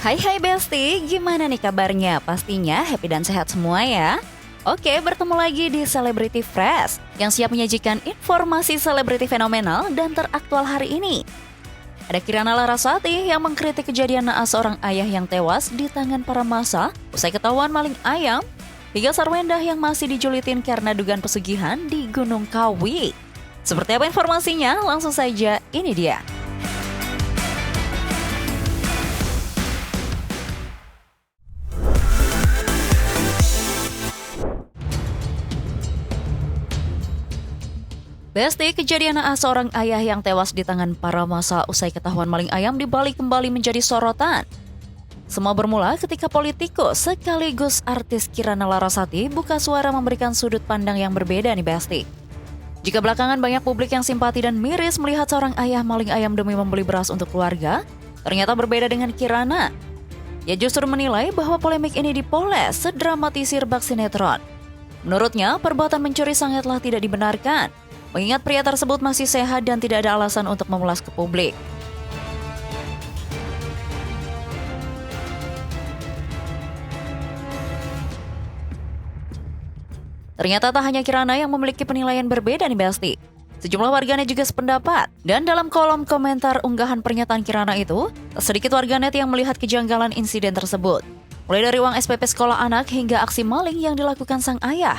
Hai Besti, gimana nih kabarnya? Pastinya happy dan sehat semua ya. Oke, bertemu lagi di Celebrity Fresh yang siap menyajikan informasi selebriti fenomenal dan teraktual hari ini. Ada Kirana Larasati yang mengkritik kejadian naas seorang ayah yang tewas di tangan para massa usai ketahuan maling ayam, hingga Sarwendah yang masih dijulitin karena dugaan pesugihan di Gunung Kawi. Seperti apa informasinya? Langsung saja, ini dia. Besti, kejadian naas seorang ayah yang tewas di tangan para massa usai ketahuan maling ayam di Bali kembali menjadi sorotan. Semua bermula ketika politikus sekaligus artis Kirana Larasati buka suara memberikan sudut pandang yang berbeda nih Besti. Jika belakangan banyak publik yang simpati dan miris melihat seorang ayah maling ayam demi membeli beras untuk keluarga, ternyata berbeda dengan Kirana. Ia justru menilai bahwa polemik ini dipoles sedramatisir bak sinetron. Menurutnya, perbuatan mencuri sangatlah tidak dibenarkan, mengingat pria tersebut masih sehat dan tidak ada alasan untuk memulas ke publik. Ternyata tak hanya Kirana yang memiliki penilaian berbeda nih Besti. Sejumlah warganet juga sependapat. Dan dalam kolom komentar unggahan pernyataan Kirana itu, tak sedikit warganet yang melihat kejanggalan insiden tersebut. Mulai dari uang SPP sekolah anak hingga aksi maling yang dilakukan sang ayah.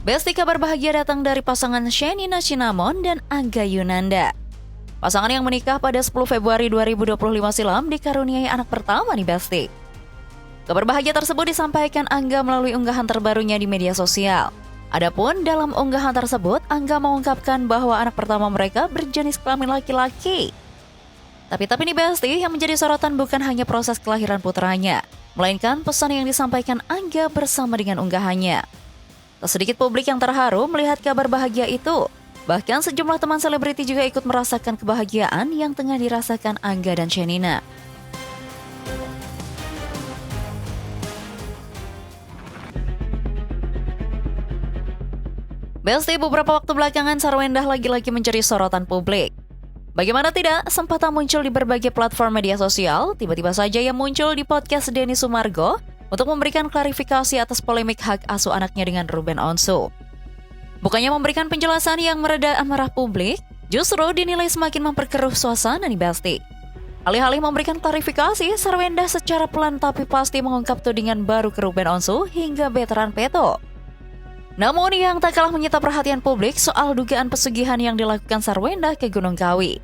Besti, kabar bahagia datang dari pasangan Shenina Cinnamon dan Angga Yunanda. Pasangan yang menikah pada 10 Februari 2025 silam dikaruniai anak pertama nih Besti. Kabar bahagia tersebut disampaikan Angga melalui unggahan terbarunya di media sosial. Adapun dalam unggahan tersebut, Angga mengungkapkan bahwa anak pertama mereka berjenis kelamin laki-laki. Tapi nih Besti, yang menjadi sorotan bukan hanya proses kelahiran putranya, melainkan pesan yang disampaikan Angga bersama dengan unggahannya. Tak sedikit publik yang terharu melihat kabar bahagia itu. Bahkan sejumlah teman selebriti juga ikut merasakan kebahagiaan yang tengah dirasakan Angga dan Shenina. Besti, beberapa waktu belakangan Sarwendah lagi-lagi mencari sorotan publik. Bagaimana tidak, sempat muncul di berbagai platform media sosial, tiba-tiba saja ia muncul di podcast Denny Sumargo untuk memberikan klarifikasi atas polemik hak asuh anaknya dengan Ruben Onsu. Bukannya memberikan penjelasan yang mereda amarah publik, justru dinilai semakin memperkeruh suasana nih Besti. Alih-alih memberikan klarifikasi, Sarwendah secara pelan tapi pasti mengungkap tudingan baru ke Ruben Onsu hingga veteran Peto. Namun yang tak kalah menyita perhatian publik soal dugaan pesugihan yang dilakukan Sarwendah ke Gunung Kawi.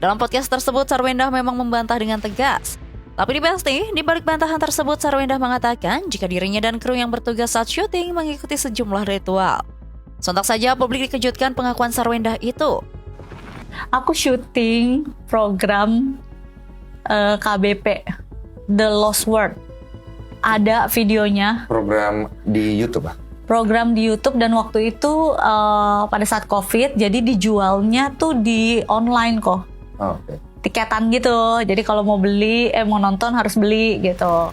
Dalam podcast tersebut, Sarwendah memang membantah dengan tegas. Tapi di Besti, di balik bantahan tersebut, Sarwendah mengatakan jika dirinya dan kru yang bertugas saat syuting mengikuti sejumlah ritual. Sontak saja publik dikejutkan pengakuan Sarwendah itu. Aku syuting program KBP, The Lost World. Ada videonya. Program di YouTube, ah? Program di YouTube, dan waktu itu pada saat COVID, jadi dijualnya tuh di online kok. Oh, okay. Tiketan gitu. Jadi kalau mau nonton harus beli gitu.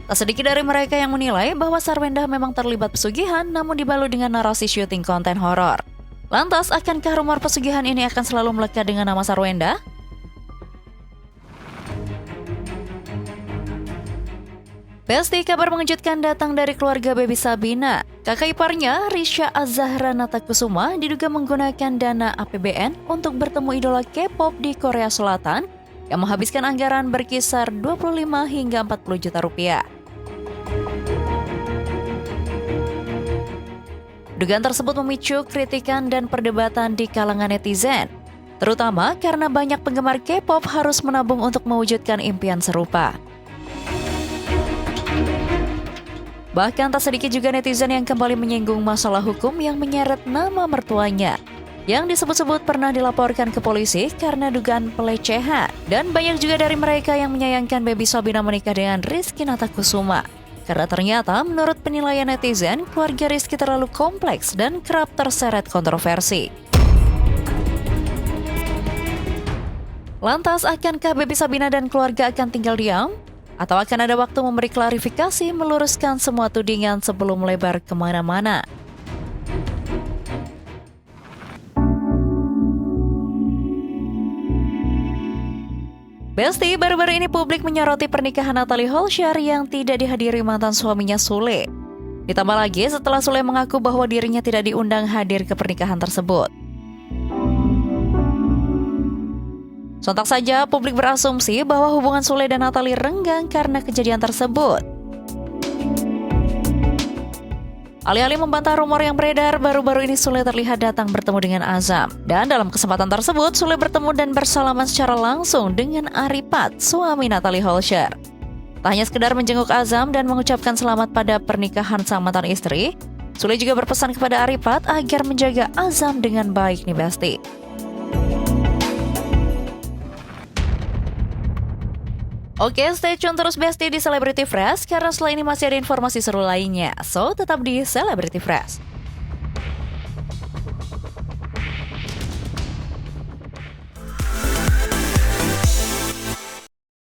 Tak sedikit dari mereka yang menilai bahwa Sarwendah memang terlibat pesugihan namun dibalut dengan narasi syuting konten horor. Lantas, akankah rumor pesugihan ini akan selalu melekat dengan nama Sarwendah? Besti, kabar mengejutkan datang dari keluarga Baby Sabina. Kakak iparnya, Risha Azahra Natakusuma, diduga menggunakan dana APBN untuk bertemu idola K-pop di Korea Selatan yang menghabiskan anggaran berkisar 25 hingga 40 juta rupiah. Dugaan tersebut memicu kritikan dan perdebatan di kalangan netizen, terutama karena banyak penggemar K-pop harus menabung untuk mewujudkan impian serupa. Bahkan tak sedikit juga netizen yang kembali menyinggung masalah hukum yang menyeret nama mertuanya, yang disebut-sebut pernah dilaporkan ke polisi karena dugaan pelecehan. Dan banyak juga dari mereka yang menyayangkan Baby Sabina menikah dengan Rizky Natakusuma. Karena ternyata menurut penilaian netizen, keluarga Rizky terlalu kompleks dan kerap terseret kontroversi. Lantas, akankah Baby Sabina dan keluarga akan tinggal diam? Atau akan ada waktu memberi klarifikasi meluruskan semua tudingan sebelum melebar kemana-mana? Besti, baru-baru ini publik menyoroti pernikahan Natalie Holscher yang tidak dihadiri mantan suaminya Sule. Ditambah lagi setelah Sule mengaku bahwa dirinya tidak diundang hadir ke pernikahan tersebut. Sontak saja publik berasumsi bahwa hubungan Sule dan Natalie renggang karena kejadian tersebut. Alih-alih membantah rumor yang beredar, baru-baru ini Sule terlihat datang bertemu dengan Azam. Dan dalam kesempatan tersebut, Sule bertemu dan bersalaman secara langsung dengan Arifat, suami Natalie Holscher. Tak hanya sekedar menjenguk Azam dan mengucapkan selamat pada pernikahan sang mantan istri, Sule juga berpesan kepada Arifat agar menjaga Azam dengan baik nih Besti. Oke, stay tune terus Besti di Celebrity Fresh karena setelah ini masih ada informasi seru lainnya. So, tetap di Celebrity Fresh.